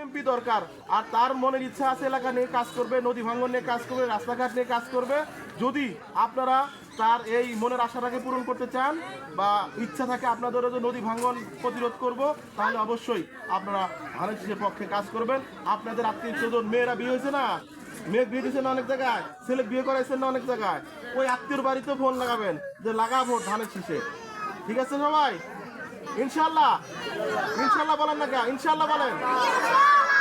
MP দরকার, আর তার মনের ইচ্ছা আছে এলাকা নিয়ে কাজ করবে, নদী ভাঙন নিয়ে কাজ করবে, রাস্তাঘাট নিয়ে কাজ করবে। যদি আপনারা তার এই মনের আশাটাকে পূরণ করতে চান বা ইচ্ছা থাকে আপনাদেরও যে নদী ভাঙন প্রতিরোধ করব, তাহলে অবশ্যই আপনারা ধানের শীষের পক্ষে কাজ করবেন। আপনাদের আত্মীয় স্বজন মেয়েরা বিয়ে হয়েছে না, মেয়ে বিয়ে দিয়েছেন না অনেক জায়গায়, ছেলে বিয়ে করাইছেন না অনেক জায়গায়, ওই আত্মীয়র বাড়িতে ফোন লাগাবেন যে লাগা ভোট ধানের শীষে। ঠিক আছে সবাই? ইনশাল্লাহ, ইনশাল্লাহ বলেন না কে? ইনশাল্লাহ বলেন।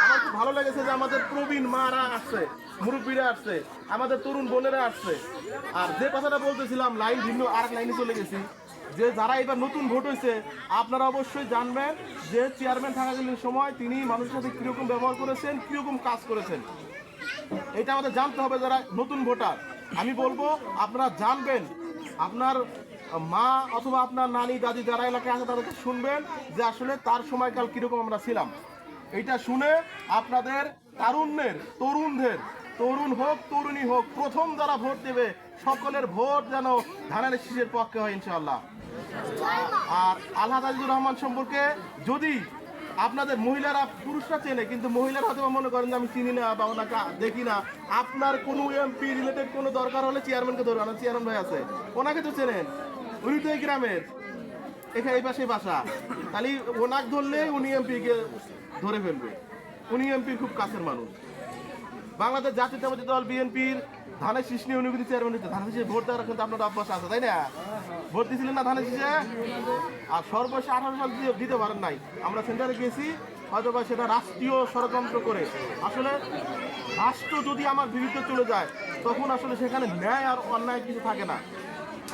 আমার খুব ভালো লেগেছে যে আমাদের প্রবীণ মারা আসছে, মুরব্বীরা আসছে, আমাদের তরুণ বোনেরা আসছে। আর যে কথাটা বলতেছিলাম, লাইন ভিন্ন আর এক লাইনে চলে গেছি, যে যারা এবার নতুন ভোট হয়েছে আপনারা অবশ্যই জানবেন যে চেয়ারম্যান থাকাকালীন সময় তিনি মানুষের সাথে কীরকম ব্যবহার করেছেন, কীরকম কাজ করেছেন, এটা আমাদের জানতে হবে যারা নতুন ভোটার। আমি বলবো আপনারা জানবেন, আপনার মা অথবা আপনার নানি দাদি যারা এলাকায় আছে তাদেরকে শুনবেন যে আসলে তার সময়কাল কীরকম আমরা ছিলাম। এইটা শুনে আপনাদের তারুণ্যের, তরুণদের, তরুণ হোক তরুণী হোক, প্রথম যারা ভোট দেবে সকলের ভোট যেন ধানের শীষের পক্ষে হয় ইনশাআল্লাহ। আর আলহাজ আজিজুর রহমান সম্পর্কে যদি আপনাদের মহিলারা, পুরুষরা চেনে কিন্তু মহিলারা হয়তো মনে করেন যে আমি চিনি না বা ওনাকে দেখি না, আপনার কোনো এমপি রিলেটেড কোনো দরকার হলে চেয়ারম্যানকে ধরুন। আমার চেয়ারম্যান ভাই আছে, ওনাকে তো চেনেন, উনি তো এই গ্রামের, এখানে এই পাশে বাসা, তাহলে ওনাকে ধরলে উনি এমপিকে ধরে ফেলবে, উনি এমপির খুব কাছের মানুষ। বাংলাদেশ জাতীয়তাবাদী দল বিএনপির ধানের শীষ নিয়ে উনি কিন্তু চেয়ারম্যান হচ্ছে, ধানের শীষে ভোট দেওয়ার কিন্তু আপনার অভ্যাস আছে, তাই না? ভোট দিয়েছিলেন না ধানের শীষে? আর সর্বশেষ 18 সাল দিতে পারেন নাই, আমরা সেন্টারে গিয়েছি, হয়তো বা সেটা রাষ্ট্রীয় ষড়যন্ত্র করে। আসলে রাষ্ট্র যদি আমার বিরুদ্ধে চলে যায় তখন আসলে সেখানে ন্যায় আর অন্যায় কিছু থাকে না।